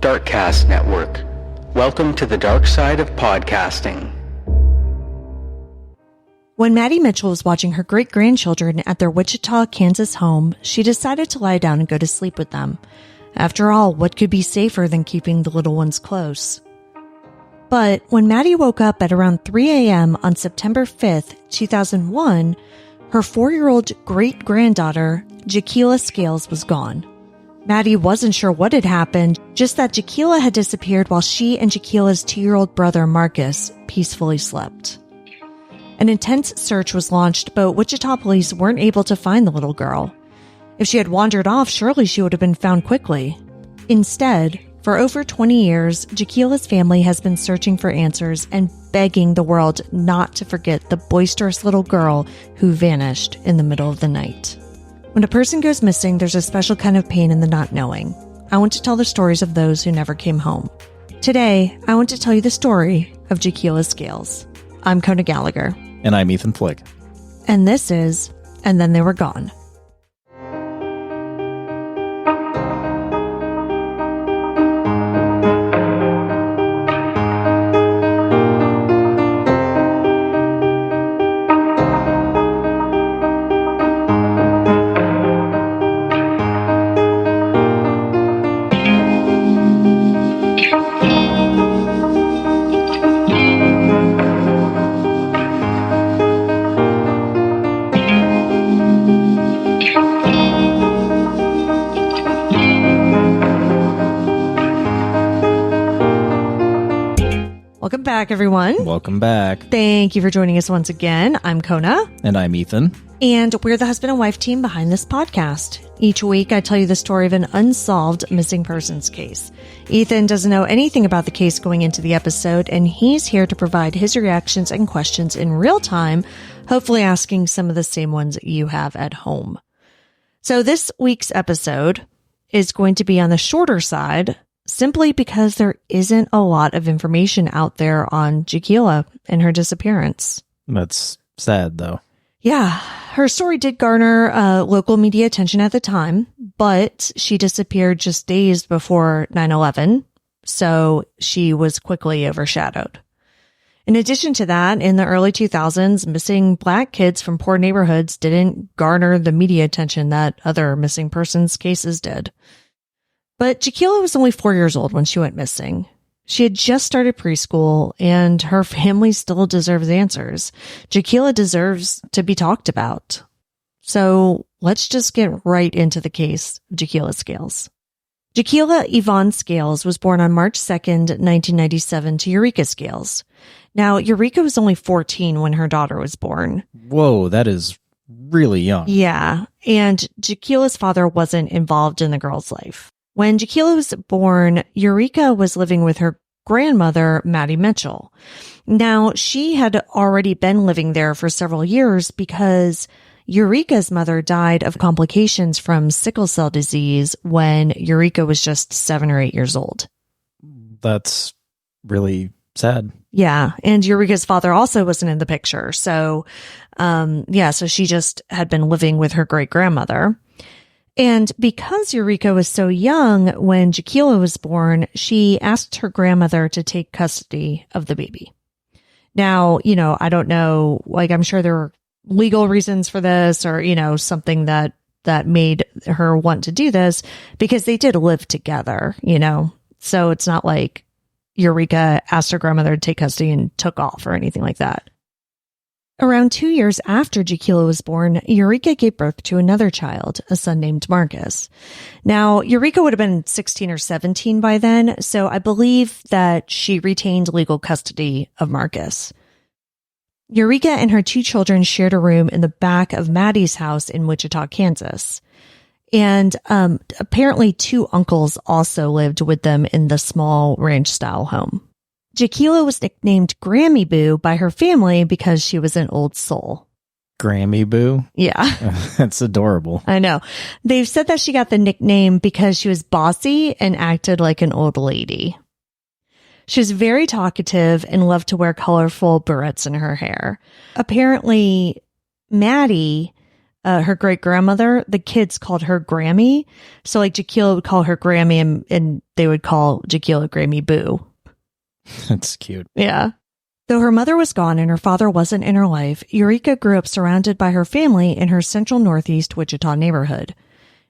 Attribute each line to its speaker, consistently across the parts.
Speaker 1: Darkcast Network. Welcome to the dark side of podcasting.
Speaker 2: When Mattie Mitchell was watching her great-grandchildren at their Wichita, Kansas home, she decided to lie down and go to sleep with them. After all, what could be safer than keeping the little ones close? But when Mattie woke up at around 3 a.m. on September 5th, 2001, her 4-year-old great-granddaughter, Jaquilla Scales, was gone. Mattie wasn't sure what had happened, just that Jaquilla had disappeared while she and Jaquilla's 2-year-old brother, Marcus, peacefully slept. An intense search was launched, but Wichita Police weren't able to find the little girl. If she had wandered off, surely she would have been found quickly. Instead, for over 20 years, Jaquilla's family has been searching for answers and begging the world not to forget the boisterous little girl who vanished in the middle of the night. When a person goes missing, there's a special kind of pain in the not knowing. I want to tell the stories of those who never came home. Today, I want to tell you the story of Jaquilla Scales. I'm Kona Gallagher.
Speaker 3: And I'm Ethan Flick.
Speaker 2: And this is And Then They Were Gone. Welcome back, everyone.
Speaker 3: Welcome back.
Speaker 2: Thank you for joining us once again. I'm Kona.
Speaker 3: And I'm Ethan.
Speaker 2: And we're the husband and wife team behind this podcast. Each week, I tell you the story of an unsolved missing persons case. Ethan doesn't know anything about the case going into the episode, and he's here to provide his reactions and questions in real time, hopefully asking some of the same ones you have at home. So this week's episode is going to be on the shorter side, simply because there isn't a lot of information out there on Jaquilla and her disappearance.
Speaker 3: That's sad, though.
Speaker 2: Yeah, her story did garner local media attention at the time, but she disappeared just days before 9/11, so she was quickly overshadowed. In addition to that, in the early 2000s, missing Black kids from poor neighborhoods didn't garner the media attention that other missing persons cases did. But Jaquilla was only 4 years old when she went missing. She had just started preschool, and her family still deserves answers. Jaquilla deserves to be talked about. So let's just get right into the case of Jaquilla Scales. Jaquilla Yvonne Scales was born on March 2nd, 1997 to Eureka Scales. Now, Eureka was only 14 when her daughter was born.
Speaker 3: Whoa, that is really young.
Speaker 2: Yeah, and Jaquilla's father wasn't involved in the girl's life. When Jaquilla was born, Eureka was living with her grandmother, Mattie Mitchell. Now, she had already been living there for several years because Eureka's mother died of complications from sickle cell disease when Eureka was just 7 or 8 years old.
Speaker 3: That's really sad.
Speaker 2: Yeah, and Eureka's father also wasn't in the picture. So, so she just had been living with her great-grandmother. And because Eureka was so young when Jaquilla was born, she asked her grandmother to take custody of the baby. Now, I don't know, I'm sure there were legal reasons for this or, something that made her want to do this because they did live together, So it's not like Eureka asked her grandmother to take custody and took off or anything like that. Around 2 years after Jaquilla was born, Eureka gave birth to another child, a son named Marcus. Now, Eureka would have been 16 or 17 by then, so I believe that she retained legal custody of Marcus. Eureka and her 2 children shared a room in the back of Mattie's house in Wichita, Kansas. And apparently 2 uncles also lived with them in the small ranch-style home. Jaquilla was nicknamed Grammy Boo by her family because she was an old soul.
Speaker 3: Grammy Boo?
Speaker 2: Yeah.
Speaker 3: That's adorable.
Speaker 2: I know. They've said that she got the nickname because she was bossy and acted like an old lady. She was very talkative and loved to wear colorful barrettes in her hair. Apparently, Mattie her great-grandmother, the kids called her Grammy. So like Jaquilla would call her Grammy and they would call Jaquilla Grammy Boo.
Speaker 3: That's cute.
Speaker 2: Yeah. Though her mother was gone and her father wasn't in her life, Eureka grew up surrounded by her family in her central northeast Wichita neighborhood.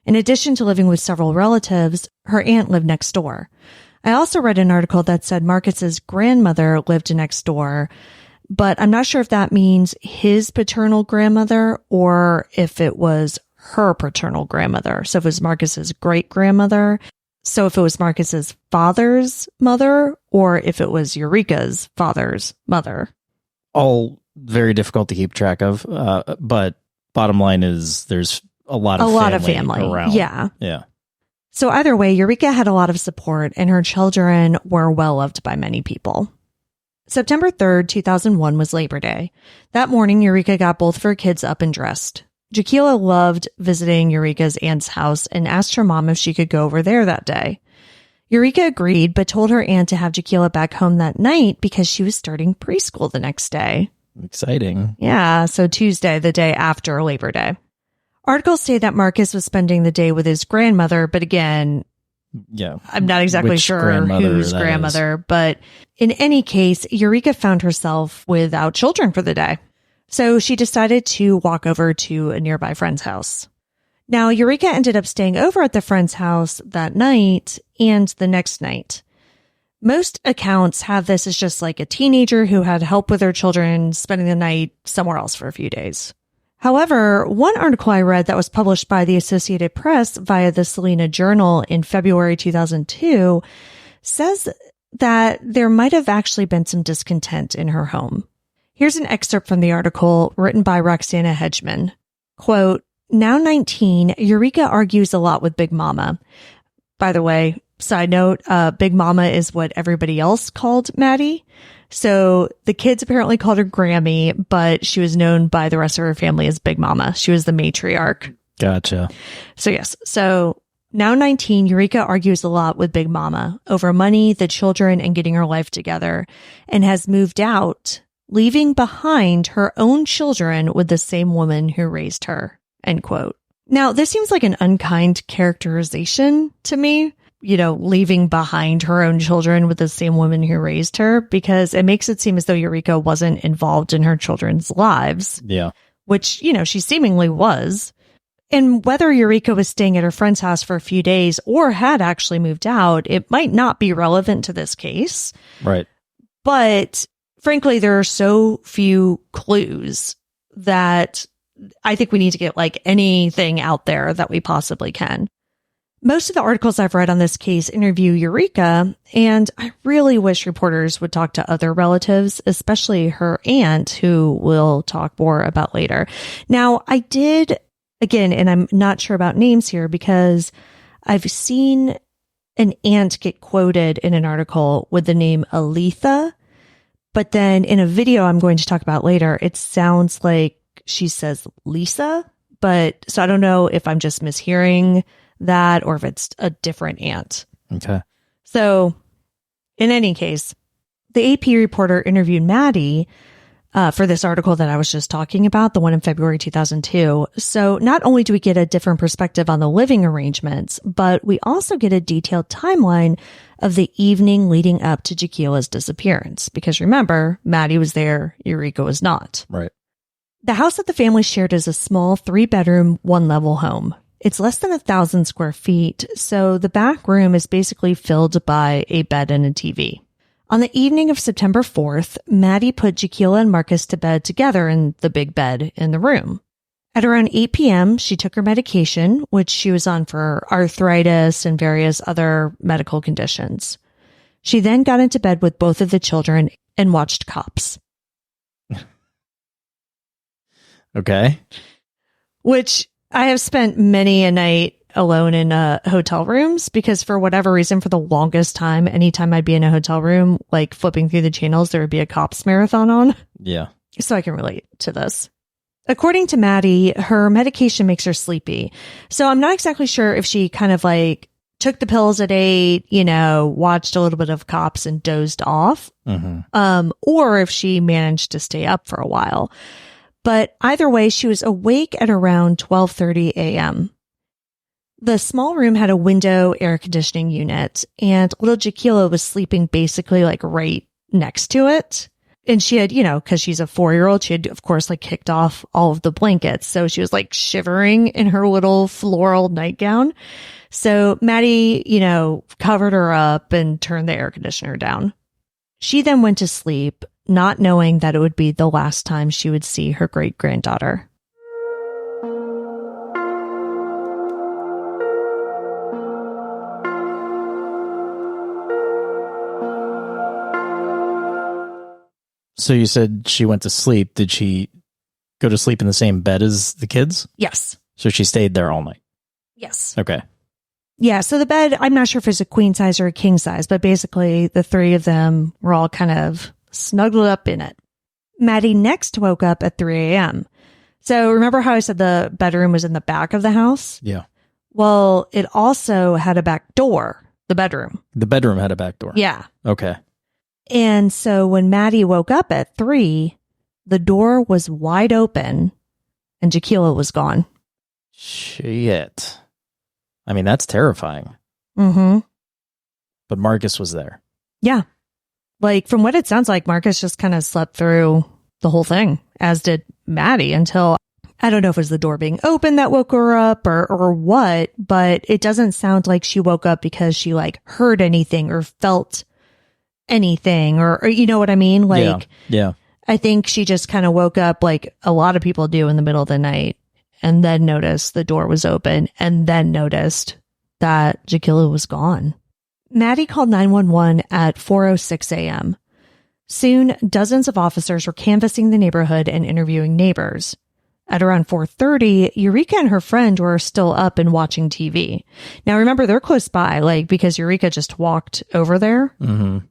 Speaker 2: In addition to living with several relatives, her aunt lived next door. I also read an article that said Marcus's grandmother lived next door, but I'm not sure if that means his paternal grandmother or if it was her paternal grandmother. So if it was Marcus's great-grandmother, so if it was Marcus's father's mother, or if it was Eureka's father's mother.
Speaker 3: All very difficult to keep track of, but bottom line is there's a lot of family around.
Speaker 2: Yeah.
Speaker 3: Yeah.
Speaker 2: So either way, Eureka had a lot of support and her children were well loved by many people. September 3rd, 2001 was Labor Day. That morning, Eureka got both of her kids up and dressed. Jaquilla loved visiting Eureka's aunt's house and asked her mom if she could go over there that day. Eureka agreed, but told her aunt to have Jaquilla back home that night because she was starting preschool the next day.
Speaker 3: Exciting.
Speaker 2: Yeah, so Tuesday, the day after Labor Day. Articles say that Marcus was spending the day with his grandmother, but again,
Speaker 3: yeah,
Speaker 2: I'm not exactly sure whose grandmother, but in any case, Eureka found herself without children for the day. So she decided to walk over to a nearby friend's house. Now, Eureka ended up staying over at the friend's house that night and the next night. Most accounts have this as just like a teenager who had help with her children spending the night somewhere else for a few days. However, one article I read that was published by the Associated Press via the Salina Journal in February 2002 says that there might have actually been some discontent in her home. Here's an excerpt from the article written by Roxana Hedgeman. Quote, now 19, Eureka argues a lot with Big Mama. By the way, side note, Big Mama is what everybody else called Mattie. So the kids apparently called her Grammy, but she was known by the rest of her family as Big Mama. She was the matriarch.
Speaker 3: Gotcha.
Speaker 2: So yes, so now 19, Eureka argues a lot with Big Mama over money, the children, and getting her life together, and has moved out, leaving behind her own children with the same woman who raised her, end quote. Now, this seems like an unkind characterization to me, leaving behind her own children with the same woman who raised her, because it makes it seem as though Eureka wasn't involved in her children's lives.
Speaker 3: Yeah.
Speaker 2: Which, she seemingly was. And whether Eureka was staying at her friend's house for a few days or had actually moved out, it might not be relevant to this case.
Speaker 3: Right.
Speaker 2: But frankly, there are so few clues that I think we need to get anything out there that we possibly can. Most of the articles I've read on this case interview Eureka, and I really wish reporters would talk to other relatives, especially her aunt, who we'll talk more about later. Now, I did, again, and I'm not sure about names here because I've seen an aunt get quoted in an article with the name Aletha, but then in a video I'm going to talk about later, it sounds like she says Lisa, so I don't know if I'm just mishearing that or if it's a different aunt.
Speaker 3: Okay.
Speaker 2: So in any case, the AP reporter interviewed Mattie for this article that I was just talking about, the one in February 2002. So not only do we get a different perspective on the living arrangements, but we also get a detailed timeline of the evening leading up to Jaquilla's disappearance. Because remember, Mattie was there, Eureka was not.
Speaker 3: Right.
Speaker 2: The house that the family shared is a small 3-bedroom, 1-level home. It's less than 1,000 square feet, so the back room is basically filled by a bed and a TV. On the evening of September 4th, Mattie put Jaquilla and Marcus to bed together in the big bed in the room. At around 8 p.m., she took her medication, which she was on for arthritis and various other medical conditions. She then got into bed with both of the children and watched Cops.
Speaker 3: Okay.
Speaker 2: Which I have spent many a night alone in hotel rooms because for whatever reason, for the longest time, anytime I'd be in a hotel room, flipping through the channels, there would be a Cops marathon on.
Speaker 3: Yeah.
Speaker 2: So I can relate to this. According to Mattie, her medication makes her sleepy. So I'm not exactly sure if she kind of took the pills at 8, watched a little bit of Cops and dozed off, or if she managed to stay up for a while. But either way, she was awake at around 12:30 a.m. The small room had a window air conditioning unit, and little Jaquilla was sleeping basically like right next to it. And she had, because she's a 4-year-old, she had, of course, like kicked off all of the blankets. So she was like shivering in her little floral nightgown. So Mattie, covered her up and turned the air conditioner down. She then went to sleep, not knowing that it would be the last time she would see her great-granddaughter.
Speaker 3: So you said she went to sleep. Did she go to sleep in the same bed as the kids?
Speaker 2: Yes.
Speaker 3: So she stayed there all night?
Speaker 2: Yes.
Speaker 3: Okay.
Speaker 2: Yeah, so the bed, I'm not sure if it's a queen size or a king size, but basically the three of them were all kind of snuggled up in it. Mattie next woke up at 3 a.m. So remember how I said the bedroom was in the back of the house?
Speaker 3: Yeah.
Speaker 2: Well, it also had a back door, the bedroom.
Speaker 3: The bedroom had a back door?
Speaker 2: Yeah.
Speaker 3: Okay.
Speaker 2: And so when Mattie woke up at 3, the door was wide open and Jaquilla was gone.
Speaker 3: Shit. I mean, that's terrifying.
Speaker 2: Mm-hmm.
Speaker 3: But Marcus was there.
Speaker 2: Yeah. Like, from what it sounds like, Marcus just kind of slept through the whole thing, as did Mattie, until, I don't know if it was the door being open that woke her up or what, but it doesn't sound like she woke up because she, like, heard anything or felt anything or you know what I mean? Like,
Speaker 3: yeah.
Speaker 2: I think she just kind of woke up like a lot of people do in the middle of the night and then noticed the door was open and then noticed that Jaquilla was gone. Mattie called 911 at 4:06 a.m. Soon, dozens of officers were canvassing the neighborhood and interviewing neighbors. At around 4:30, Eureka and her friend were still up and watching TV. Now, remember, they're close by, like, because Eureka just walked over there.
Speaker 3: Mm-hmm.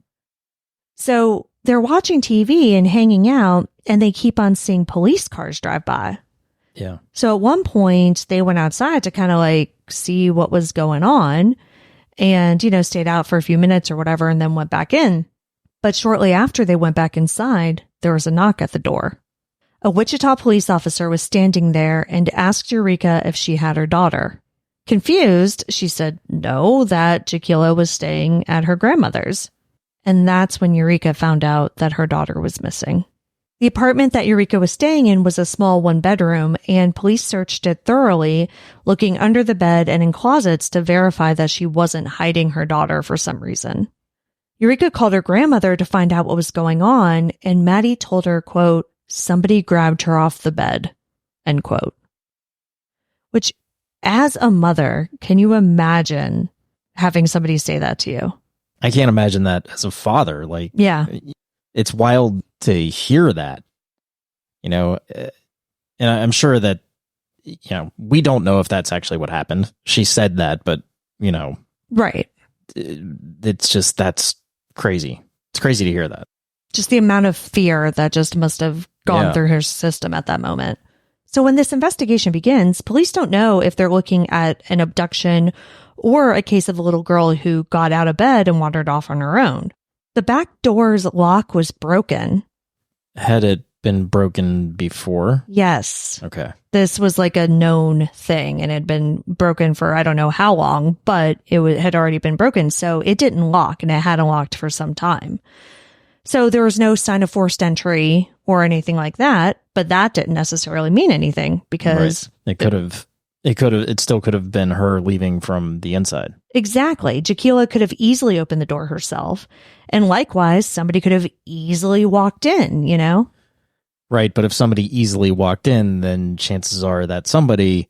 Speaker 2: So they're watching TV and hanging out, and they keep on seeing police cars drive by.
Speaker 3: Yeah.
Speaker 2: So at one point, they went outside to kind of like see what was going on and, stayed out for a few minutes or whatever, and then went back in. But shortly after they went back inside, there was a knock at the door. A Wichita police officer was standing there and asked Eureka if she had her daughter. Confused, she said no, that Jaquilla was staying at her grandmother's. And that's when Eureka found out that her daughter was missing. The apartment that Eureka was staying in was a small one-bedroom, and police searched it thoroughly, looking under the bed and in closets to verify that she wasn't hiding her daughter for some reason. Eureka called her grandmother to find out what was going on, and Mattie told her, quote, "Somebody grabbed her off the bed," end quote. Which, as a mother, can you imagine having somebody say that to you?
Speaker 3: I can't imagine that as a father. Like,
Speaker 2: yeah,
Speaker 3: it's wild to hear that, and I'm sure that, we don't know if that's actually what happened. She said that, but,
Speaker 2: right.
Speaker 3: It's just, that's crazy. It's crazy to hear that.
Speaker 2: Just the amount of fear that just must have gone through her system at that moment. So when this investigation begins, police don't know if they're looking at an abduction or a case of a little girl who got out of bed and wandered off on her own. The back door's lock was broken.
Speaker 3: Had it been broken before?
Speaker 2: Yes.
Speaker 3: Okay.
Speaker 2: This was like a known thing and it had been broken for I don't know how long, but it had already been broken. So it didn't lock and it hadn't locked for some time. So there was no sign of forced entry or anything like that, but that didn't necessarily mean anything because it still could have been her leaving from the inside. Exactly. Jaquilla could have easily opened the door herself. And likewise, somebody could have easily walked in, Right.
Speaker 3: But if somebody easily walked in, then chances are that somebody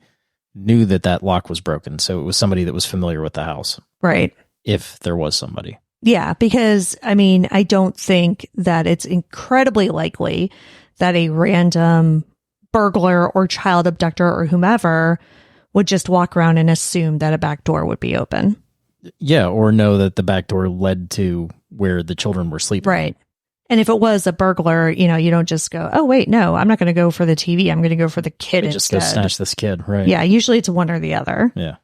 Speaker 3: knew that lock was broken. So it was somebody that was familiar with the house.
Speaker 2: Right.
Speaker 3: If there was somebody.
Speaker 2: Yeah, because, I don't think that it's incredibly likely that a random burglar or child abductor or whomever would just walk around and assume that a back door would be open.
Speaker 3: Yeah, or know that the back door led to where the children were sleeping.
Speaker 2: Right. And if it was a burglar, you don't just go, oh, wait, no, I'm not going to go for the TV. I'm going to go for the kid instead.
Speaker 3: Just go snatch this kid, right?
Speaker 2: Yeah, usually it's one or the other.
Speaker 3: Yeah.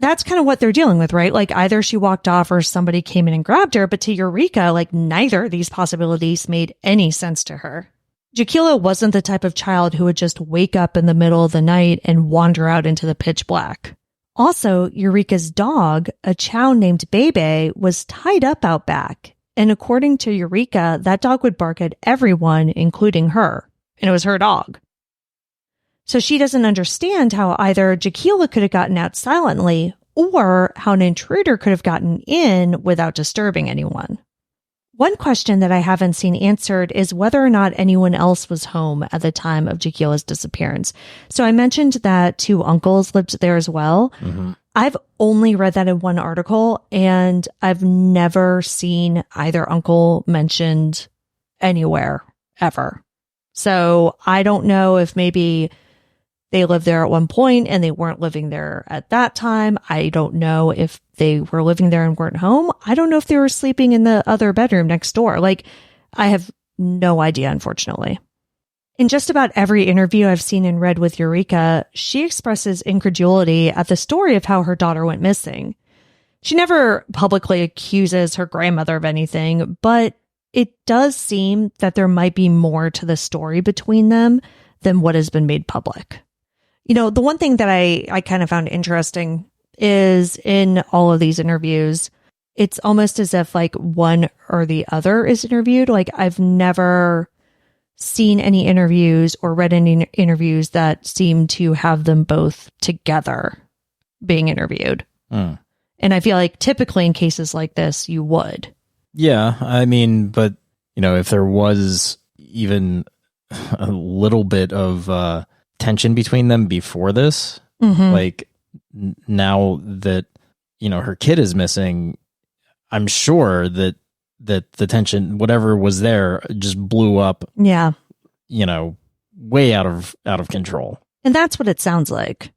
Speaker 2: That's kind of what they're dealing with, right? Like either she walked off or somebody came in and grabbed her. But to Eureka, like neither of these possibilities made any sense to her. Jaquilla wasn't the type of child who would just wake up in the middle of the night and wander out into the pitch black. Also, Eureka's dog, a chow named Bebe, was tied up out back. And according to Eureka, that dog would bark at everyone, including her. And it was her dog. So she doesn't understand how either Jaquilla could have gotten out silently or how an intruder could have gotten in without disturbing anyone. One question that I haven't seen answered is whether or not anyone else was home at the time of Jaquilla's disappearance. So I mentioned that 2 uncles lived there as well. Mm-hmm. I've only read that in one article, and I've never seen either uncle mentioned anywhere ever. So I don't know if maybe they lived there at one point and they weren't living there at that time. I don't know if they were living there and weren't home. I don't know if they were sleeping in the other bedroom next door. Like, I have no idea, unfortunately. In just about every interview I've seen and read with Eureka, she expresses incredulity at the story of how her daughter went missing. She never publicly accuses her grandmother of anything, but it does seem that there might be more to the story between them than what has been made public. You know, the one thing that I kind of found interesting is in all of these interviews, it's almost as if like one or the other is interviewed. Like, I've never seen any interviews or read any interviews that seem to have them both together being interviewed. And I feel like typically in cases like this, you would.
Speaker 3: Yeah, I mean, but, you know, if there was even a little bit of tension between them before this, like now that, you know, her kid is missing, I'm sure that the tension, whatever was there, just blew up.
Speaker 2: Yeah.
Speaker 3: You know, way out of control.
Speaker 2: And that's what it sounds like.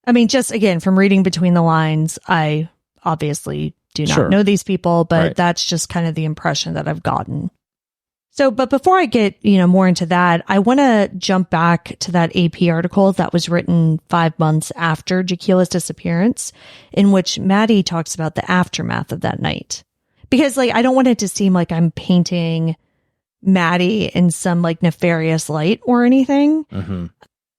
Speaker 2: I mean, just again, from reading between the lines, I obviously do not know these people, but that's just kind of the impression that I've gotten. So, but before I get, you know, more into that, I want to jump back to that AP article that was written 5 months after Jaquilla's disappearance, in which Mattie talks about the aftermath of that night. Because, like, I don't want it to seem like I'm painting Mattie in some, like, nefarious light or anything.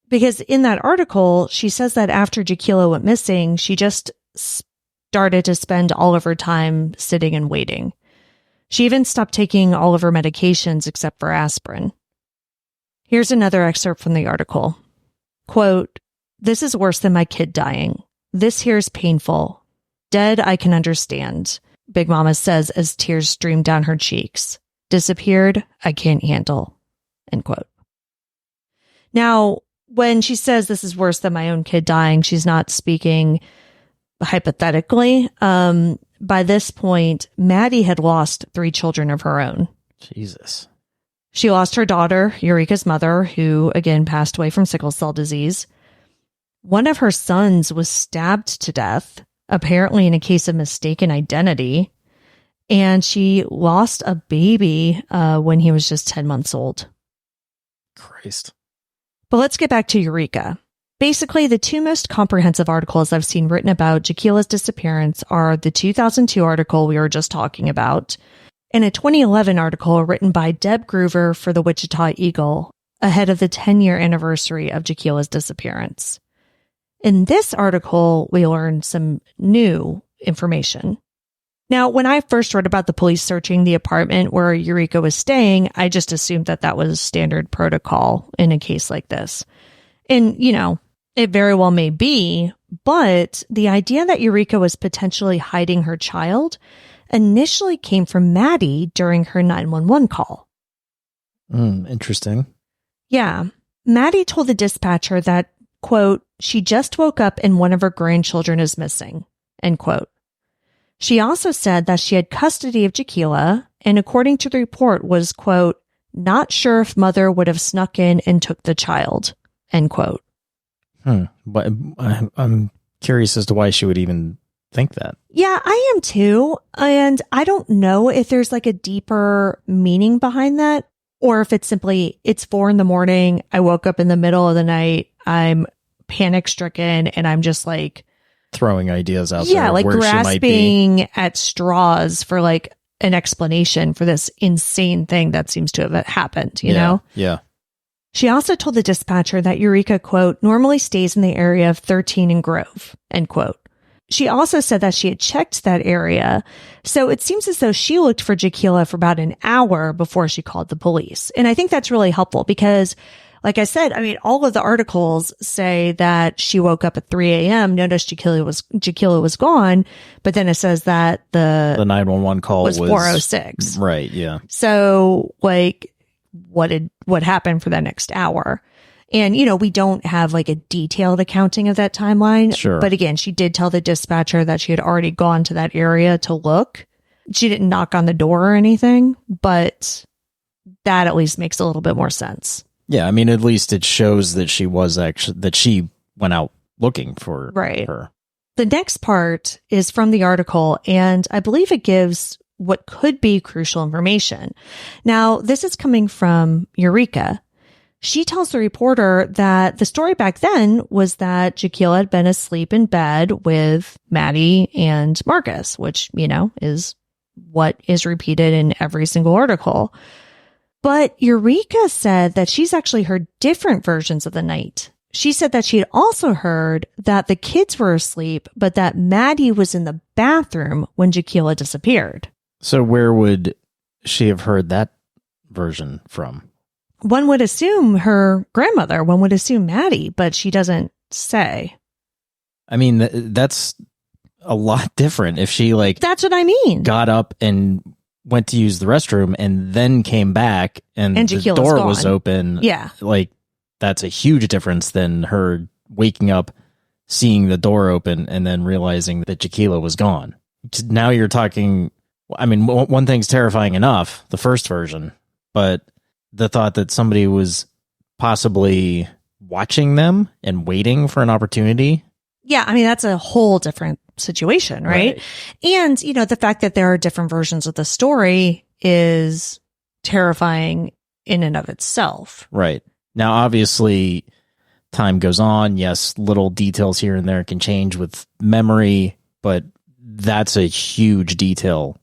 Speaker 2: Because in that article, she says that after Jaquilla went missing, she just started to spend all of her time sitting and waiting. She even stopped taking all of her medications except for aspirin. Here's another excerpt from the article. Quote, "This is worse than my kid dying. This here's painful. Dead, I can understand," Big Mama says as tears stream down her cheeks. "Disappeared, I can't handle." End quote. Now, when she says this is worse than my own kid dying, she's not speaking hypothetically. By this point, Mattie had lost 3 children of her own.
Speaker 3: Jesus.
Speaker 2: She lost her daughter, Eureka's mother, who again passed away from sickle cell disease. One of her sons was stabbed to death, apparently in a case of mistaken identity. And she lost a baby when he was just 10 months old.
Speaker 3: Christ.
Speaker 2: But let's get back to Eureka. Basically, the 2 most comprehensive articles I've seen written about Jaquilla's disappearance are the 2002 article we were just talking about, and a 2011 article written by Deb Groover for the Wichita Eagle ahead of the 10-year anniversary of Jaquilla's disappearance. In this article, we learn some new information. Now, when I first read about the police searching the apartment where Eureka was staying, I just assumed that that was standard protocol in a case like this. And, you know, it very well may be, but the idea that Eureka was potentially hiding her child initially came from Mattie during her 911 call.
Speaker 3: Interesting.
Speaker 2: Yeah. Mattie told the dispatcher that, quote, she just woke up and one of her grandchildren is missing, end quote. She also said that she had custody of Jaquilla and, according to the report, was, quote, not sure if mother would have snuck in and took the child, end quote.
Speaker 3: But I'm curious as to why she would even think that.
Speaker 2: Yeah, I am too. And I don't know if there's like a deeper meaning behind that, or if it's simply, it's 4 a.m. I woke up in the middle of the night. I'm panic stricken and I'm just like
Speaker 3: throwing ideas out
Speaker 2: there. Yeah,
Speaker 3: like
Speaker 2: where grasping at straws for like an explanation for this insane thing that seems to have happened, you know?
Speaker 3: Yeah.
Speaker 2: She also told the dispatcher that Eureka, quote, normally stays in the area of 13 and Grove, end quote. She also said that she had checked that area, so it seems as though she looked for Jaquilla for about an hour before she called the police. And I think that's really helpful because, like I said, I mean, all of the articles say that she woke up at 3 a.m., noticed Jaquilla was gone, but then it says that the
Speaker 3: 911 call was
Speaker 2: 4:06.
Speaker 3: Right, yeah.
Speaker 2: So, like, what happened for that next hour? And, you know, we don't have like a detailed accounting of that timeline.
Speaker 3: Sure.
Speaker 2: But again, she did tell the dispatcher that she had already gone to that area to look. She didn't knock on the door or anything, but that at least makes a little bit more sense.
Speaker 3: Yeah, I mean, at least it shows that she went out looking for her.
Speaker 2: The next part is from the article, and I believe it gives what could be crucial information. Now, this is coming from Eureka. She tells the reporter that the story back then was that Jaquilla had been asleep in bed with Mattie and Marcus, which, you know, is what is repeated in every single article. But Eureka said that she's actually heard different versions of the night. She said that she had also heard that the kids were asleep, but that Mattie was in the bathroom when Jaquilla disappeared.
Speaker 3: So where would she have heard that version from?
Speaker 2: One would assume her grandmother, one would assume Mattie, but she doesn't say.
Speaker 3: I mean, that's a lot different. If she
Speaker 2: that's what I mean.
Speaker 3: Got up and went to use the restroom and then came back and the door was open.
Speaker 2: Yeah.
Speaker 3: Like, that's a huge difference than her waking up, seeing the door open and then realizing that Jaquilla was gone. Now you're talking, I mean, one thing's terrifying enough, the first version, but the thought that somebody was possibly watching them and waiting for an opportunity.
Speaker 2: Yeah, I mean, that's a whole different situation, right? And, you know, the fact that there are different versions of the story is terrifying in and of itself.
Speaker 3: Right. Now, obviously, time goes on. Yes, little details here and there can change with memory, but that's a huge detail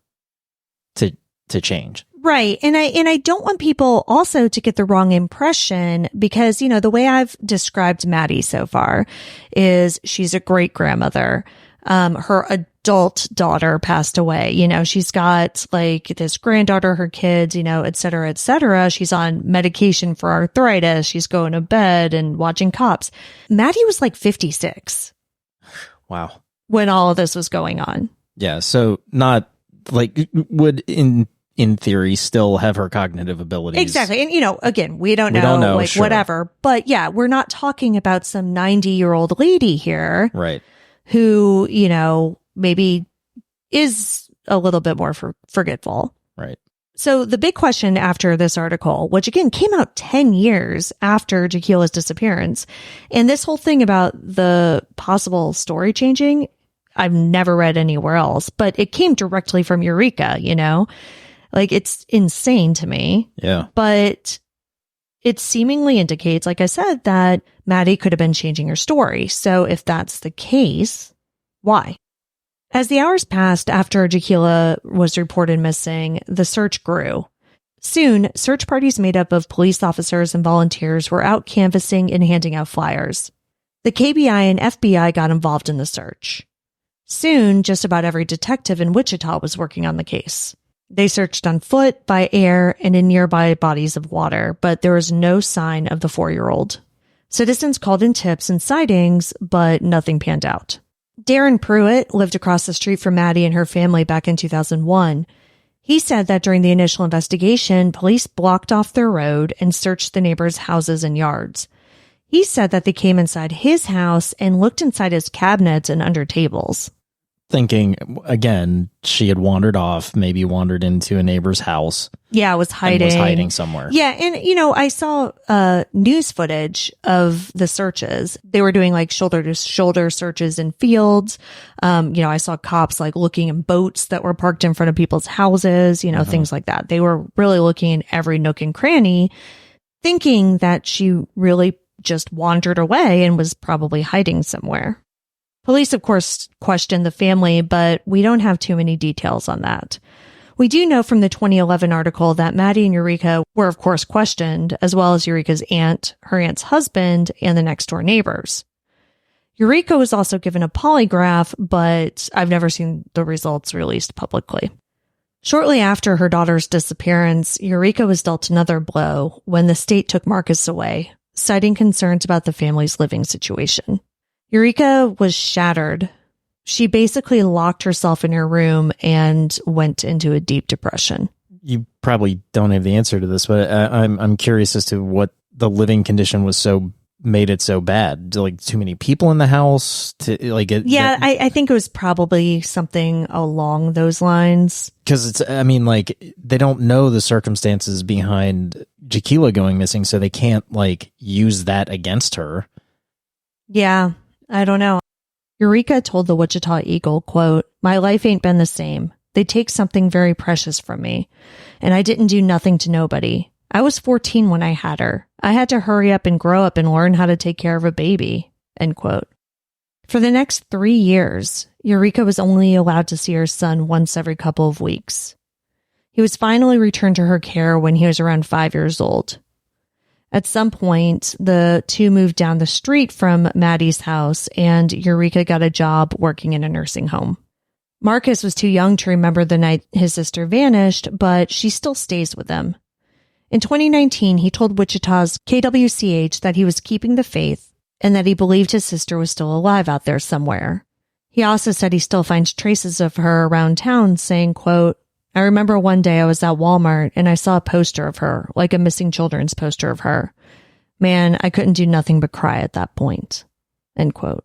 Speaker 3: to change.
Speaker 2: Right. And I don't want people also to get the wrong impression because, you know, the way I've described Mattie so far is she's a great-grandmother. Her adult daughter passed away. You know, she's got like this granddaughter, her kids, you know, et cetera, et cetera. She's on medication for arthritis. She's going to bed and watching Cops. Mattie was like 56.
Speaker 3: Wow.
Speaker 2: When all of this was going on.
Speaker 3: Yeah. So not like would in theory still have her cognitive abilities.
Speaker 2: Exactly. And, you know, again, we don't know like
Speaker 3: sure.
Speaker 2: whatever. But yeah, we're not talking about some 90-year-old lady here.
Speaker 3: Right.
Speaker 2: Who, you know, maybe is a little bit more forgetful.
Speaker 3: Right.
Speaker 2: So the big question after this article, which again came out 10 years after Jaquilla's disappearance, and this whole thing about the possible story changing, I've never read anywhere else, but it came directly from Eureka, you know? Like, it's insane to me.
Speaker 3: Yeah.
Speaker 2: But it seemingly indicates, like I said, that Mattie could have been changing her story. So if that's the case, why? As the hours passed after Jaquilla was reported missing, the search grew. Soon, search parties made up of police officers and volunteers were out canvassing and handing out flyers. The KBI and FBI got involved in the search. Soon, just about every detective in Wichita was working on the case. They searched on foot, by air, and in nearby bodies of water, but there was no sign of the 4-year-old. Citizens called in tips and sightings, but nothing panned out. Darren Pruitt lived across the street from Mattie and her family back in 2001. He said that during the initial investigation, police blocked off their road and searched the neighbors' houses and yards. He said that they came inside his house and looked inside his cabinets and under tables.
Speaker 3: Thinking, again, she had wandered off, maybe wandered into a neighbor's house.
Speaker 2: Yeah, was hiding
Speaker 3: somewhere.
Speaker 2: Yeah, and, you know, I saw news footage of the searches. They were doing, like, shoulder-to-shoulder searches in fields. You know, I saw cops, like, looking in boats that were parked in front of people's houses, you know, things like that. They were really looking in every nook and cranny, thinking that she really just wandered away and was probably hiding somewhere. Police, of course, questioned the family, but we don't have too many details on that. We do know from the 2011 article that Mattie and Eureka were, of course, questioned, as well as Eureka's aunt, her aunt's husband, and the next door neighbors. Eureka was also given a polygraph, but I've never seen the results released publicly. Shortly after her daughter's disappearance, Eureka was dealt another blow when the state took Marcus away, citing concerns about the family's living situation. Eureka was shattered. She basically locked herself in her room and went into a deep depression.
Speaker 3: You probably don't have the answer to this, but I'm curious as to what the living condition was made it so bad. Like too many people in the house
Speaker 2: I think it was probably something along those lines.
Speaker 3: Because they don't know the circumstances behind Jaquilla going missing, so they can't use that against her.
Speaker 2: Yeah, I don't know. Eureka told the Wichita Eagle, quote, "My life ain't been the same. They take something very precious from me. And I didn't do nothing to nobody. I was 14 when I had her. I had to hurry up and grow up and learn how to take care of a baby," end quote. For the next 3 years, Eureka was only allowed to see her son once every couple of weeks. He was finally returned to her care when he was around 5 years old. At some point, the two moved down the street from Mattie's house, and Eureka got a job working in a nursing home. Marcus was too young to remember the night his sister vanished, but she still stays with him. In 2019, he told Wichita's KWCH that he was keeping the faith and that he believed his sister was still alive out there somewhere. He also said he still finds traces of her around town, saying, quote, "I remember one day I was at Walmart and I saw a poster of her, like a missing children's poster of her. Man, I couldn't do nothing but cry at that point," end quote.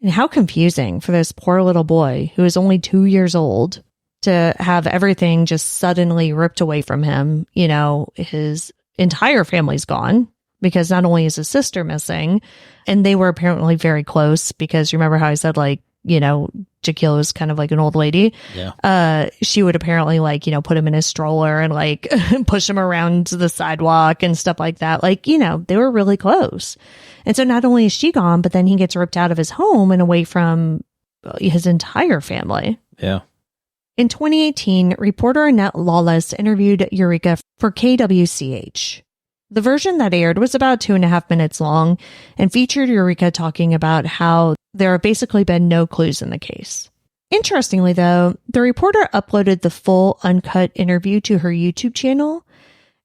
Speaker 2: And how confusing for this poor little boy who is only 2 years old to have everything just suddenly ripped away from him. You know, his entire family's gone because not only is his sister missing, and they were apparently very close because remember how I said, Jaquilla was kind of like an old lady.
Speaker 3: Yeah.
Speaker 2: She would apparently put him in his stroller and push him around the sidewalk and stuff like that. They were really close. And so not only is she gone, but then he gets ripped out of his home and away from his entire family.
Speaker 3: Yeah.
Speaker 2: In 2018, reporter Annette Lawless interviewed Eureka for KWCH. The version that aired was about 2.5 minutes long and featured Eureka talking about how there have basically been no clues in the case. Interestingly, though, the reporter uploaded the full uncut interview to her YouTube channel,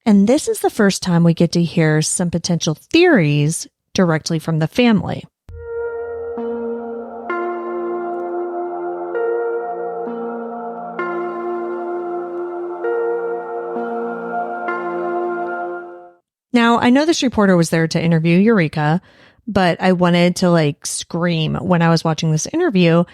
Speaker 2: and this is the first time we get to hear some potential theories directly from the family. Now, I know this reporter was there to interview Eureka, but I wanted to scream when I was watching this interview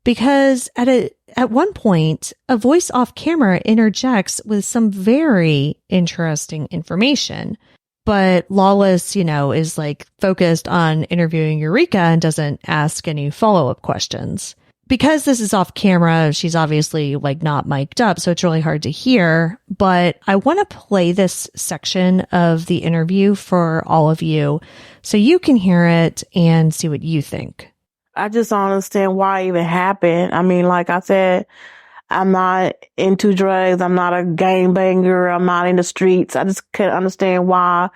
Speaker 2: because at one point, a voice off camera interjects with some very interesting information. But Lawless, is focused on interviewing Eureka and doesn't ask any follow-up questions. Because this is off camera, she's obviously not mic'd up, so it's really hard to hear. But I want to play this section of the interview for all of you so you can hear it and see what you think.
Speaker 4: I just don't understand why it even happened. I mean, like I said, I'm not into drugs. I'm not a gangbanger. I'm not in the streets. I just couldn't understand why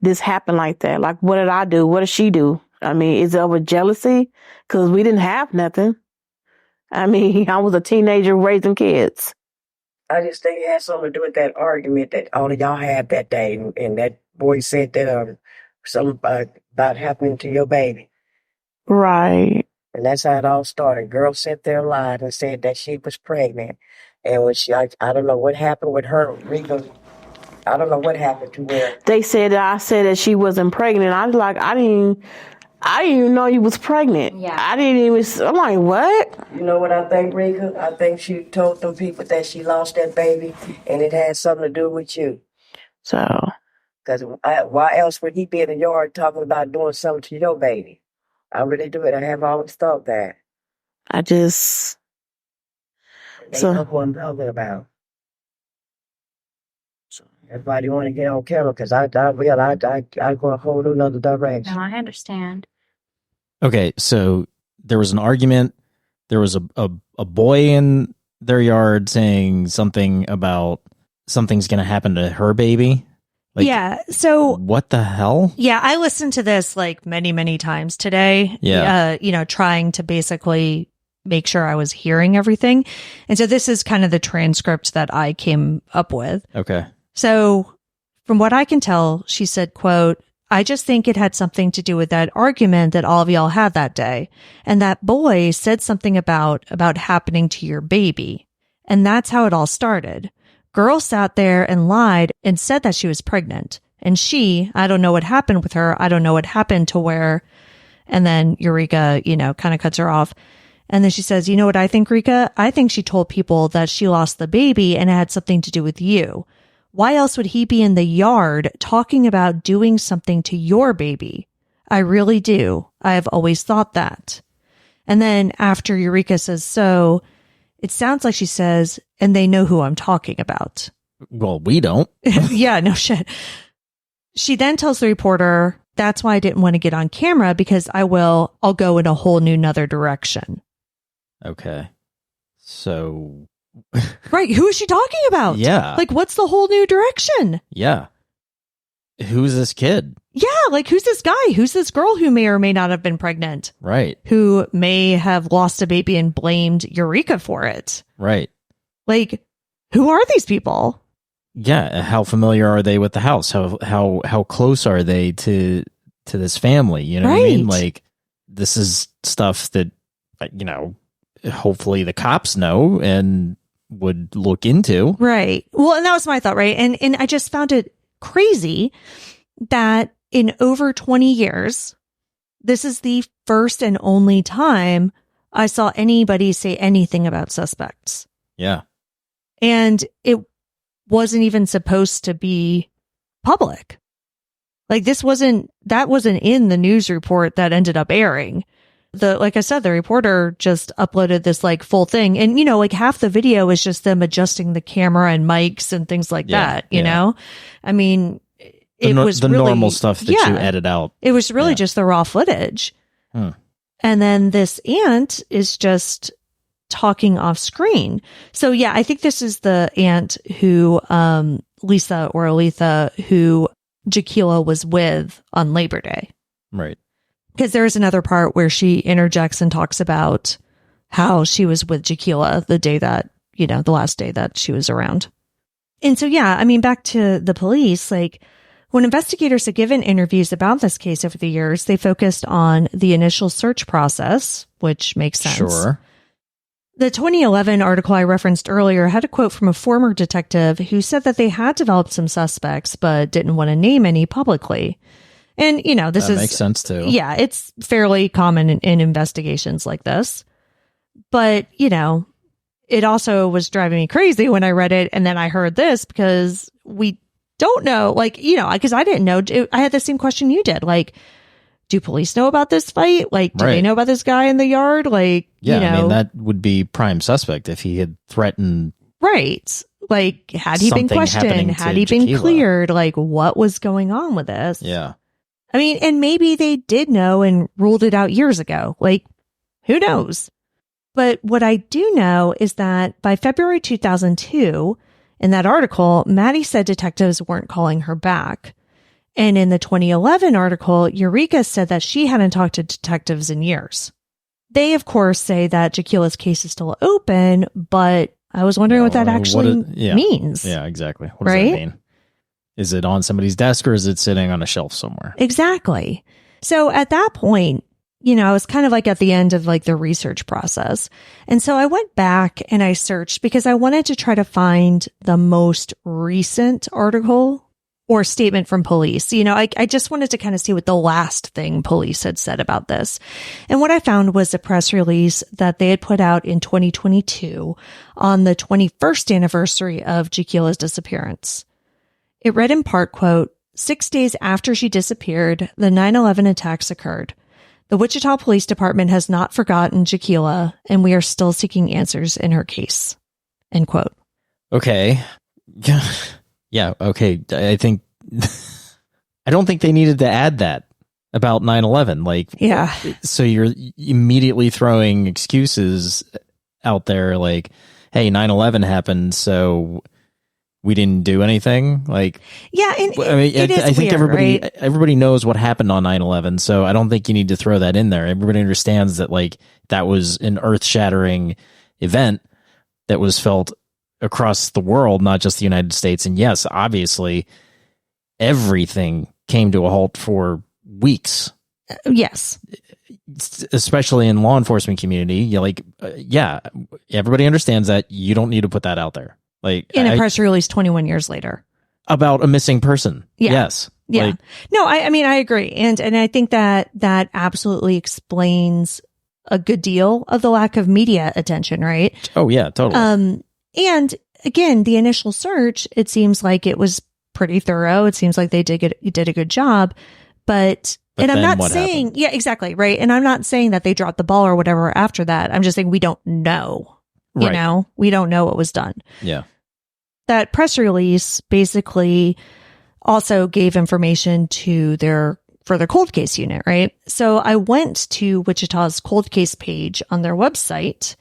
Speaker 4: this happened like that. What did I do? What did she do? I mean, is it over jealousy? Because we didn't have nothing. I mean, I was a teenager raising kids.
Speaker 5: I just think it had something to do with that argument that all of y'all had that day. And that boy said that something about happening to your baby.
Speaker 4: Right.
Speaker 5: And that's how it all started. Girl sat there and lied and said that she was pregnant. And when I don't know what happened with her, Rika, I don't know what happened to her.
Speaker 4: They said that I said that she wasn't pregnant. I was like, I didn't even know you was pregnant.
Speaker 6: Yeah.
Speaker 4: I'm like, what?
Speaker 5: You know what I think, Rika? I think she told them people that she lost that baby and it had something to do with you.
Speaker 4: So.
Speaker 5: Because why else would he be in the yard talking about doing something to your baby? I really do it. I have always thought that.
Speaker 4: I just.
Speaker 5: They know who I'm talking about. So everybody want to get on camera because I go a whole another direction.
Speaker 6: No, I understand.
Speaker 3: Okay, so there was an argument. There was a boy in their yard saying something about something's going to happen to her baby. Like,
Speaker 2: yeah. So
Speaker 3: what the hell?
Speaker 2: yeah, I listened to this like many, many times today.
Speaker 3: Yeah.
Speaker 2: Trying to basically make sure I was hearing everything. And so this is kind of the transcript that I came up with.
Speaker 3: Okay.
Speaker 2: So from what I can tell, she said, quote, "I just think it had something to do with that argument that all of y'all had that day. And that boy said something about happening to your baby. And that's how it all started. Girl sat there and lied and said that she was pregnant. And I don't know what happened with her. I don't know what happened to where." And then Eureka, kind of cuts her off. And then she says, "You know what I think, Rika? I think she told people that she lost the baby and it had something to do with you. Why else would he be in the yard talking about doing something to your baby? I really do. I have always thought that." And then after Eureka says so, it sounds like she says, "And they know who I'm talking about."
Speaker 3: Well, we don't.
Speaker 2: Yeah, no shit. She then tells the reporter, "That's why I didn't want to get on camera because I'll go in a whole new nother direction."
Speaker 3: Okay. So.
Speaker 2: Right. Who is she talking about?
Speaker 3: Yeah.
Speaker 2: Like, what's the whole new direction?
Speaker 3: Yeah. Who's this kid?
Speaker 2: Yeah. Like, who's this guy? Who's this girl who may or may not have been pregnant?
Speaker 3: Right.
Speaker 2: Who may have lost a baby and blamed Eureka for it?
Speaker 3: Right.
Speaker 2: Like, who are these people?
Speaker 3: Yeah. How familiar are they with the house? How close are they to this family? You know what I mean? Like, this is stuff that, hopefully the cops know and would look into.
Speaker 2: Right. Well, and that was my thought, right? And I just found it crazy that in over 20 years, this is the first and only time I saw anybody say anything about suspects.
Speaker 3: Yeah.
Speaker 2: And it wasn't even supposed to be public. Like that wasn't in the news report that ended up airing. Like I said, the reporter just uploaded this like full thing. And, like half the video is just them adjusting the camera and mics and things like that, you know? I mean, it was
Speaker 3: the
Speaker 2: really,
Speaker 3: normal stuff that you edit out.
Speaker 2: It was really just the raw footage. And then this aunt is just talking off screen. So yeah, I think this is the aunt who, Lisa or Aletha, who Jaquilla was with on Labor Day.
Speaker 3: Right.
Speaker 2: Because there is another part where she interjects and talks about how she was with Jaquilla the day that, the last day that she was around. And so, yeah, I mean, back to the police, like when investigators have given interviews about this case over the years, they focused on the initial search process, which makes sense.
Speaker 3: Sure.
Speaker 2: The 2011 article I referenced earlier had a quote from a former detective who said that they had developed some suspects, but didn't want to name any publicly. And, this
Speaker 3: makes sense too.
Speaker 2: Yeah, it's fairly common in investigations like this. But, it also was driving me crazy when I read it. And then I heard this because we don't know, because I didn't know. I had the same question you did. Like, do police know about this fight? Like, do they know about this guy in the yard? Like,
Speaker 3: yeah, I mean, that would be prime suspect if he had threatened.
Speaker 2: Right. Like, had he been questioned? Had he been cleared? Like, what was going on with this?
Speaker 3: Yeah.
Speaker 2: I mean, and maybe they did know and ruled it out years ago. Like, who knows? But what I do know is that by February 2002, in that article, Mattie said detectives weren't calling her back. And in the 2011 article, Eureka said that she hadn't talked to detectives in years. They, of course, say that Jaquilla's case is still open, but I was wondering what that actually means.
Speaker 3: Yeah, exactly. What does that mean? Is it on somebody's desk or is it sitting on a shelf somewhere?
Speaker 2: Exactly. So at that point, I was kind of like at the end of like the research process. And so I went back and I searched because I wanted to try to find the most recent article or statement from police. I just wanted to kind of see what the last thing police had said about this. And what I found was a press release that they had put out in 2022 on the 21st anniversary of Jaquilla's disappearance. It read in part, quote, 6 days after she disappeared, the 9/11 attacks occurred. The Wichita Police Department has not forgotten Jaquilla, and we are still seeking answers in her case. End quote.
Speaker 3: Okay. Yeah. Okay. I don't think they needed to add that about 9/11. Like,
Speaker 2: yeah.
Speaker 3: So you're immediately throwing excuses out there like, hey, 9/11 happened, so we didn't do anything. Like,
Speaker 2: yeah, and
Speaker 3: I mean, I think
Speaker 2: weird,
Speaker 3: everybody knows what happened on 9/11, so I don't think you need to throw that in there. Everybody understands that like that was an earth-shattering event that was felt across the world, not just the United States. And yes, obviously, everything came to a halt for weeks.
Speaker 2: Yes.
Speaker 3: Especially in law enforcement community, you're like, yeah, everybody understands that. You don't need to put that out there. Like
Speaker 2: in a press release 21 years later
Speaker 3: about a missing person.
Speaker 2: Yeah.
Speaker 3: Yes.
Speaker 2: Yeah.
Speaker 3: Like,
Speaker 2: no, I mean, I agree. And I think that absolutely explains a good deal of the lack of media attention, right?
Speaker 3: Oh yeah, totally.
Speaker 2: And again, the initial search, it seems like it was pretty thorough. It seems like they did a good job, but and I'm not saying, happened? Yeah, exactly. Right. And I'm not saying that they dropped the ball or whatever after that. I'm just saying we don't know, you know, we don't know what was done.
Speaker 3: Yeah.
Speaker 2: That press release basically also gave information to their cold case unit. Right. So I went to Wichita's cold case page on their website,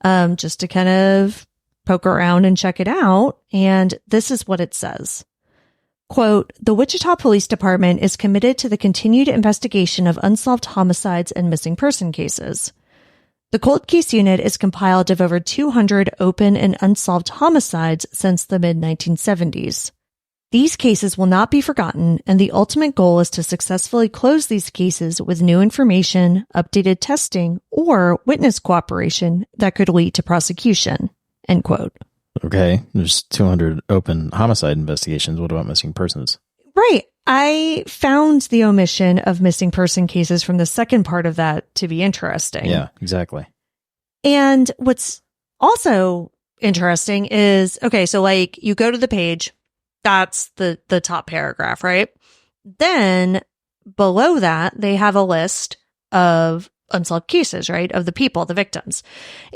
Speaker 2: just to kind of poke around and check it out. And this is what it says. Quote, the Wichita Police Department is committed to the continued investigation of unsolved homicides and missing person cases. The cold case unit is compiled of over 200 open and unsolved homicides since the mid-1970s. These cases will not be forgotten, and the ultimate goal is to successfully close these cases with new information, updated testing, or witness cooperation that could lead to prosecution. End quote.
Speaker 3: Okay, there's 200 open homicide investigations. What about missing persons?
Speaker 2: Right. I found the omission of missing person cases from the second part of that to be interesting.
Speaker 3: Yeah, exactly.
Speaker 2: And what's also interesting is, okay, so like you go to the page, that's the top paragraph, right? Then below that, they have a list of unsolved cases, right? Of the people, the victims.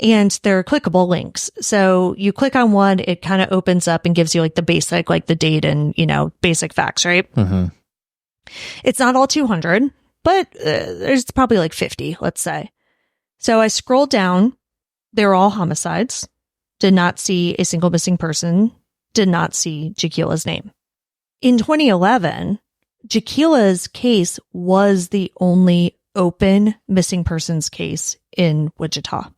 Speaker 2: And they're clickable links. So you click on one, it kind of opens up and gives you like the basic, like the date and, you know, basic facts, right?
Speaker 3: Mm-hmm.
Speaker 2: It's not all 200, but there's probably like 50, let's say. So I scrolled down. They were all homicides. Did not see a single missing person. Did not see Jaquilla's name. In 2011, Jaquilla's case was the only open missing persons case in Wichita.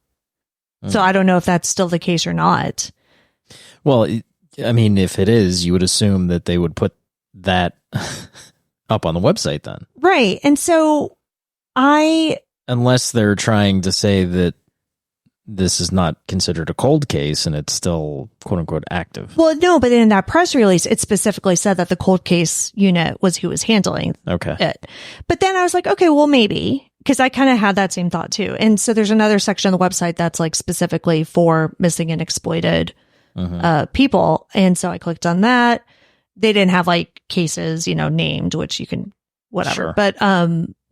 Speaker 2: So I don't know if that's still the case or not.
Speaker 3: Well, I mean, if it is, you would assume that they would put that up on the website then.
Speaker 2: Right. And so unless
Speaker 3: they're trying to say that this is not considered a cold case and it's still quote unquote active.
Speaker 2: Well, no, but in that press release, it specifically said that the cold case unit was who was handling it. But then I was like, okay, well, maybe, because I kind of had that same thought too. And so there's another section on the website that's like specifically for missing and exploited people. And so I clicked on that. They didn't have like cases, you know, named, which you can whatever.
Speaker 3: Sure.
Speaker 2: But,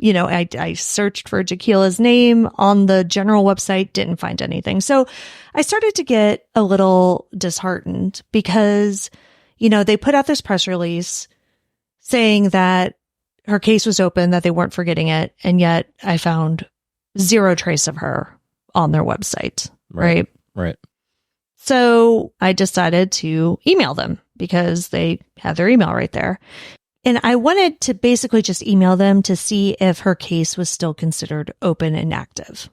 Speaker 2: you know, I searched for Jaquilla's name on the general website, didn't find anything. So I started to get a little disheartened because, you know, they put out this press release saying that her case was open, that they weren't forgetting it. And yet I found zero trace of her on their website. Right. So I decided to email them because they had their email right there. And I wanted to basically just email them to see if her case was still considered open and active.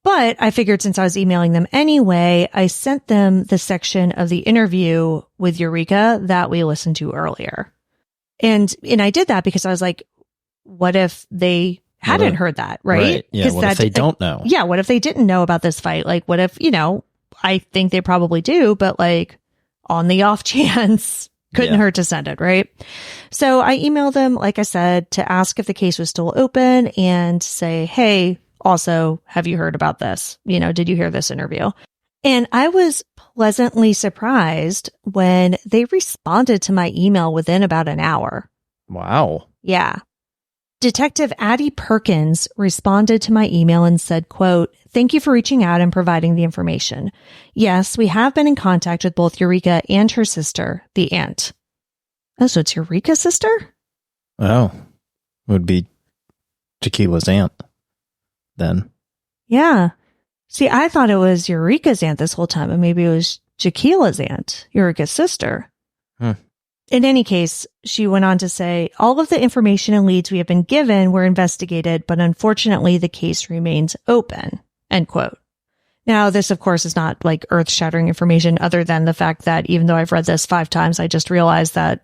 Speaker 2: But I figured since I was emailing them anyway, I sent them the section of the interview with Eureka that we listened to earlier. And I did that because I was like, what if they hadn't heard that, right?
Speaker 3: Yeah, what if they don't know?
Speaker 2: Yeah, what if they didn't know about this fight? Like, what if, you know, I think they probably do, but like on the off chance, couldn't hurt to send it, right? So I emailed them, like I said, to ask if the case was still open and say, hey, also, have you heard about this? You know, did you hear this interview? And I was pleasantly surprised when they responded to my email within about an hour.
Speaker 3: Wow.
Speaker 2: Yeah. Detective Addie Perkins responded to my email and said, quote, thank you for reaching out and providing the information. Yes, we have been in contact with both Eureka and her sister, the aunt. Oh, so it's Eureka's sister?
Speaker 3: Oh, would be Jaquilla's aunt then.
Speaker 2: Yeah. See, I thought it was Eureka's aunt this whole time, and maybe it was Jaquilla's aunt, Eureka's sister.
Speaker 3: Hmm.
Speaker 2: In any case, she went on to say, all of the information and leads we have been given were investigated, but unfortunately the case remains open, end quote. Now, this, of course, is not like earth-shattering information other than the fact that even though I've read this 5 times, I just realized that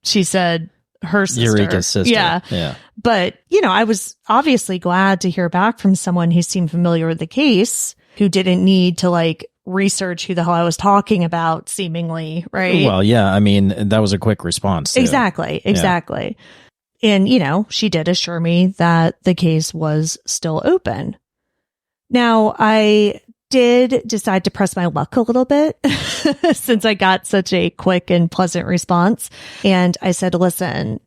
Speaker 2: she said her sister.
Speaker 3: Eureka's sister.
Speaker 2: Yeah. But, I was obviously glad to hear back from someone who seemed familiar with the case, who didn't need to like research who the hell I was talking about, seemingly, right?
Speaker 3: Well, yeah, I mean, that was a quick response. Too.
Speaker 2: Exactly. And, she did assure me that the case was still open. Now, I did decide to press my luck a little bit since I got such a quick and pleasant response. And I said, listen,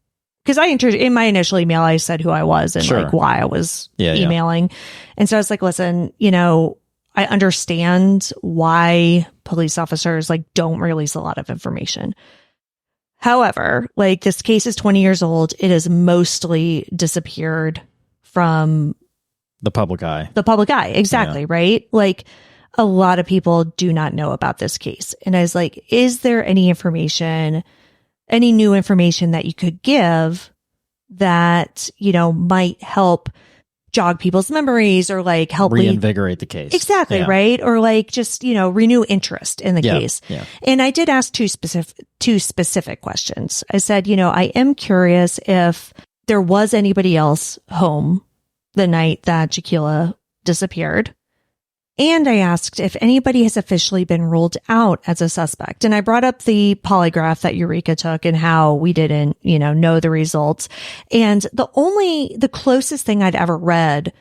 Speaker 2: because in my initial email, I said who I was and like why I was emailing. And so I was like, listen, I understand why police officers like don't release a lot of information. However, like this case is 20 years old. It has mostly disappeared from
Speaker 3: the public eye.
Speaker 2: Exactly. Right. Like a lot of people do not know about this case. And I was like, is there any new information that you could give that, might help jog people's memories or like help
Speaker 3: reinvigorate the case.
Speaker 2: Exactly. Yeah. Right. Or like just, renew interest in the case.
Speaker 3: Yeah.
Speaker 2: And I did ask two specific questions. I said, I am curious if there was anybody else home the night that Jaquilla disappeared. And I asked if anybody has officially been ruled out as a suspect. And I brought up the polygraph that Eureka took and how we didn't, know the results. And the closest thing I'd ever read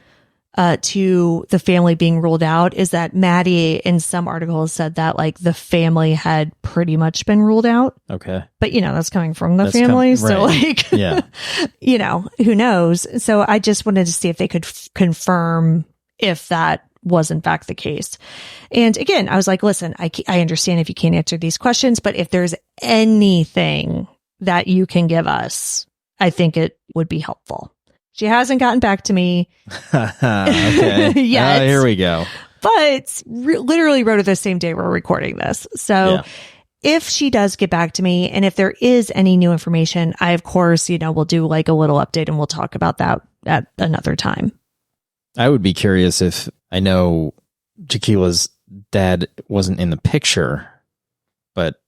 Speaker 2: to the family being ruled out is that Mattie in some articles said that like the family had pretty much been ruled out.
Speaker 3: Okay.
Speaker 2: But that's coming from the family. So like,
Speaker 3: yeah,
Speaker 2: who knows? So I just wanted to see if they could confirm if that was in fact the case. And again, I was like, listen, I understand if you can't answer these questions, but if there's anything that you can give us, I think it would be helpful. She hasn't gotten back to me
Speaker 3: okay.
Speaker 2: yet.
Speaker 3: Here we go.
Speaker 2: But literally wrote it the same day we're recording this. So if she does get back to me and if there is any new information, I, of course, will do like a little update and we'll talk about that at another time.
Speaker 3: I would be curious if I know Jaquilla's dad wasn't in the picture, but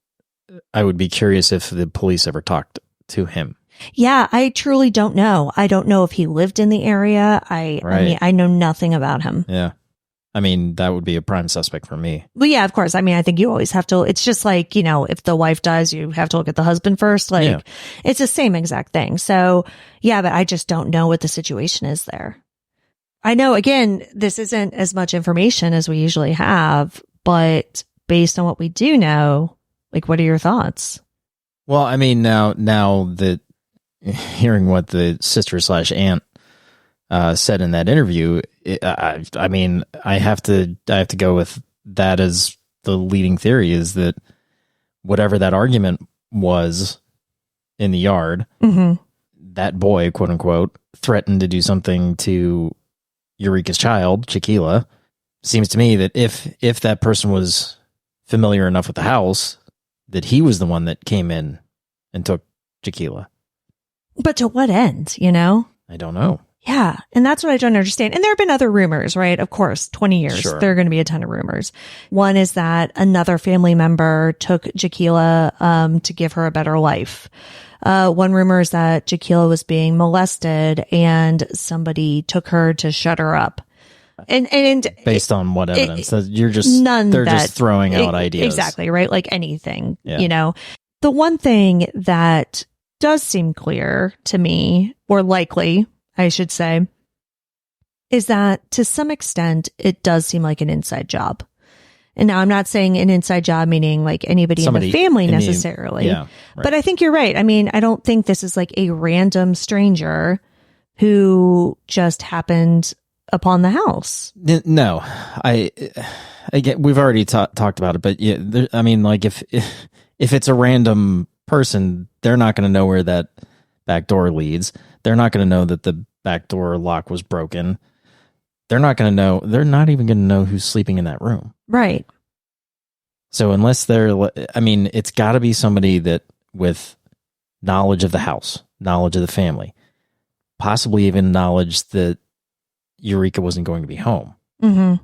Speaker 3: I would be curious if the police ever talked to him.
Speaker 2: Yeah, I truly don't know. I don't know if he lived in the area. I mean, I know nothing about him.
Speaker 3: Yeah. I mean, that would be a prime suspect for me.
Speaker 2: Well, yeah, of course. I mean, I think you always have to, it's just like, if the wife dies, you have to look at the husband first. Like, It's the same exact thing. So, yeah, but I just don't know what the situation is there. I know, again, this isn't as much information as we usually have, but based on what we do know, like, what are your thoughts?
Speaker 3: Well, I mean, now that hearing what the sister/aunt said in that interview, I mean, I have to go with that as the leading theory is that whatever that argument was in the yard, that boy, quote unquote, threatened to do something to Eureka's child, Jaquilla. Seems to me that if that person was familiar enough with the house, that he was the one that came in and took Jaquilla.
Speaker 2: But to what end,
Speaker 3: I don't know.
Speaker 2: Yeah. And that's what I don't understand. And there have been other rumors, right? Of course, 20 years, there are going to be a ton of rumors. One is that another family member took Jaquilla to give her a better life. One rumor is that Jaquilla was being molested and somebody took her to shut her up. And
Speaker 3: based on what evidence? They're just throwing out ideas.
Speaker 2: Exactly, right? Like anything, The one thing that does seem clear to me, or likely, I should say, is that to some extent, it does seem like an inside job. And now I'm not saying an inside job, meaning like anybody in the family necessarily. But I think you're right. I mean, I don't think this is like a random stranger who just happened upon the house.
Speaker 3: No, again, we've already talked about it, but yeah, I mean, like if it's a random person, they're not going to know where that back door leads. They're not going to know that the back door lock was broken. they're not going to know. They're not even going to know who's sleeping in that room.
Speaker 2: Right.
Speaker 3: So unless it's got to be somebody that with knowledge of the house, knowledge of the family, possibly even knowledge that Eureka wasn't going to be home.
Speaker 2: Mm-hmm.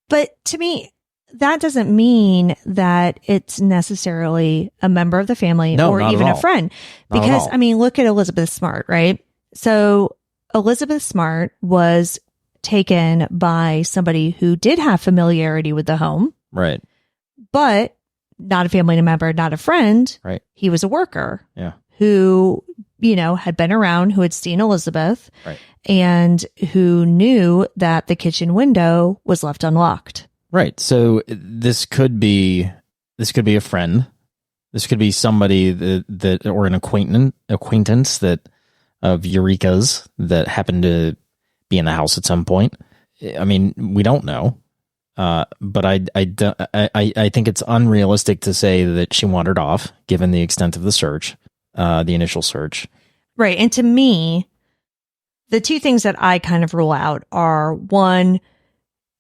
Speaker 2: But to me, that doesn't mean that it's necessarily a member of the family or even a friend. Because, look at Elizabeth Smart, right? So Elizabeth Smart was taken by somebody who did have familiarity with the home.
Speaker 3: Right.
Speaker 2: But not a family member, not a friend.
Speaker 3: Right.
Speaker 2: He was a worker.
Speaker 3: Yeah.
Speaker 2: Who, had been around, who had seen Elizabeth.
Speaker 3: Right.
Speaker 2: And who knew that the kitchen window was left unlocked.
Speaker 3: Right. So this could be a friend. This could be somebody that or an acquaintance that of Eureka's that happened to be in the house at some point. I mean, we don't know. But I think it's unrealistic to say that she wandered off, given the extent of the search, the initial search.
Speaker 2: Right. And to me, the two things that I kind of rule out are, one,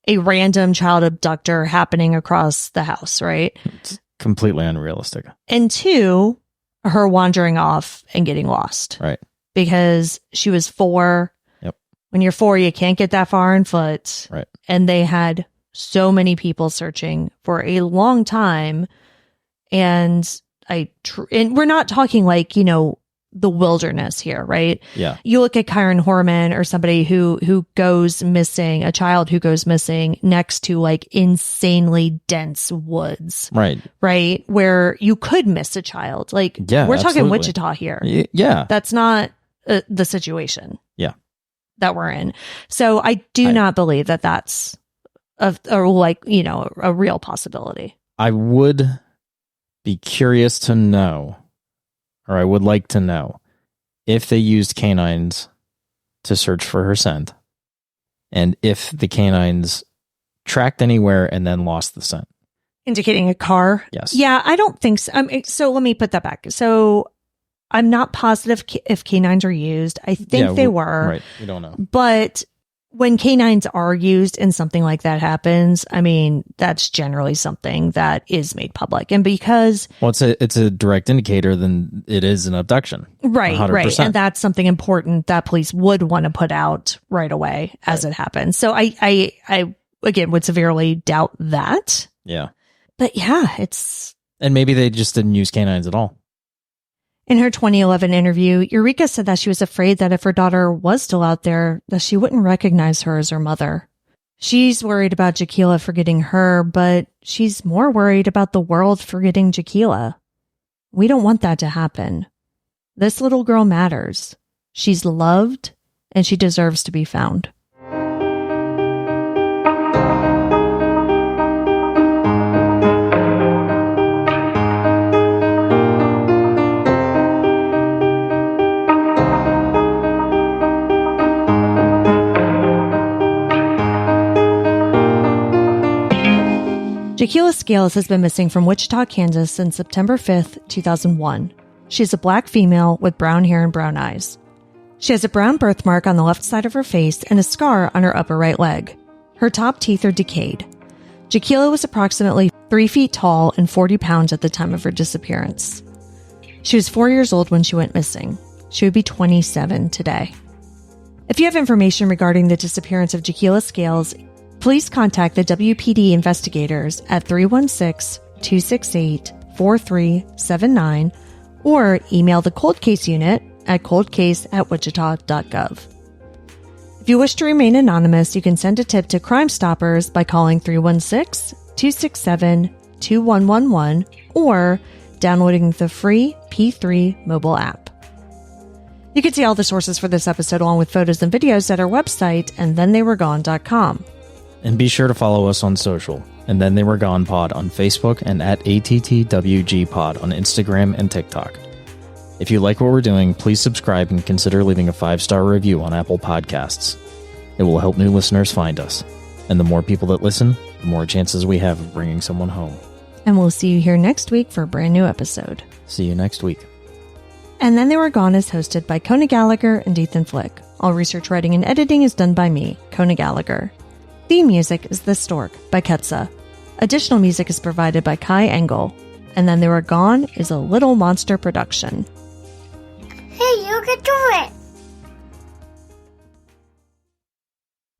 Speaker 2: a random child abductor happening across the house, right?
Speaker 3: It's completely unrealistic.
Speaker 2: And two, her wandering off and getting lost.
Speaker 3: Right.
Speaker 2: Because she was 4.
Speaker 3: Yep.
Speaker 2: When you're 4, you can't get that far on foot.
Speaker 3: Right.
Speaker 2: And they had so many people searching for a long time. And and we're not talking like, the wilderness here, right?
Speaker 3: Yeah.
Speaker 2: You look at Kyron Horman or somebody who goes missing, a child who goes missing next to like insanely dense woods.
Speaker 3: Right.
Speaker 2: Right. Where you could miss a child. Like,
Speaker 3: yeah,
Speaker 2: we're
Speaker 3: absolutely.
Speaker 2: talking Wichita here.
Speaker 3: Yeah.
Speaker 2: That's not the situation.
Speaker 3: Yeah.
Speaker 2: That we're in. So I do not believe that that's a real possibility.
Speaker 3: I would be curious to know, or I would like to know, if they used canines to search for her scent, and if the canines tracked anywhere and then lost the scent.
Speaker 2: Indicating a car?
Speaker 3: Yes.
Speaker 2: Yeah, I don't think so. So let me put that back. So I'm not positive if canines are used. I think they were.
Speaker 3: Right. We don't know.
Speaker 2: But when canines are used and something like that happens, that's generally something that is made public. And because...
Speaker 3: Well, it's a direct indicator, then it is an abduction.
Speaker 2: Right,
Speaker 3: 100%.
Speaker 2: right. And that's something important that police would want to put out right away as it happens. So I again, would severely doubt that.
Speaker 3: Yeah.
Speaker 2: But yeah, it's...
Speaker 3: And maybe they just didn't use canines at all.
Speaker 2: In her 2011 interview, Eureka said that she was afraid that if her daughter was still out there, that she wouldn't recognize her as her mother. She's worried about Jaquilla forgetting her, but she's more worried about the world forgetting Jaquilla. We don't want that to happen. This little girl matters. She's loved, and she deserves to be found. Jaquilla Scales has been missing from Wichita, Kansas since September 5th, 2001. She's a black female with brown hair and brown eyes. She has a brown birthmark on the left side of her face and a scar on her upper right leg. Her top teeth are decayed. Jaquilla was approximately 3 feet tall and 40 pounds at the time of her disappearance. She was 4 years old when she went missing. She would be 27 today. If you have information regarding the disappearance of Jaquilla Scales, please contact the WPD investigators at 316-268-4379 or email the Cold Case Unit at coldcase@wichita.gov. If you wish to remain anonymous, you can send a tip to Crime Stoppers by calling 316-267-2111 or downloading the free P3 mobile app. You can see all the sources for this episode along with photos and videos at our website, andthentheyweregone.com.
Speaker 3: And be sure to follow us on social, And Then They Were Gone Pod on Facebook and at ATTWG Pod on Instagram and TikTok. If you like what we're doing, please subscribe and consider leaving a 5-star review on Apple Podcasts. It will help new listeners find us. And the more people that listen, the more chances we have of bringing someone home.
Speaker 2: And we'll see you here next week for a brand new episode.
Speaker 3: See you next week.
Speaker 2: And Then They Were Gone is hosted by Kona Gallagher and Ethan Flick. All research, writing, and editing is done by me, Kona Gallagher. Theme music is The Stork by Ketsa. Additional music is provided by Kai Engel. And Then They Were Gone is a Little Monster production.
Speaker 6: Hey, you can do it!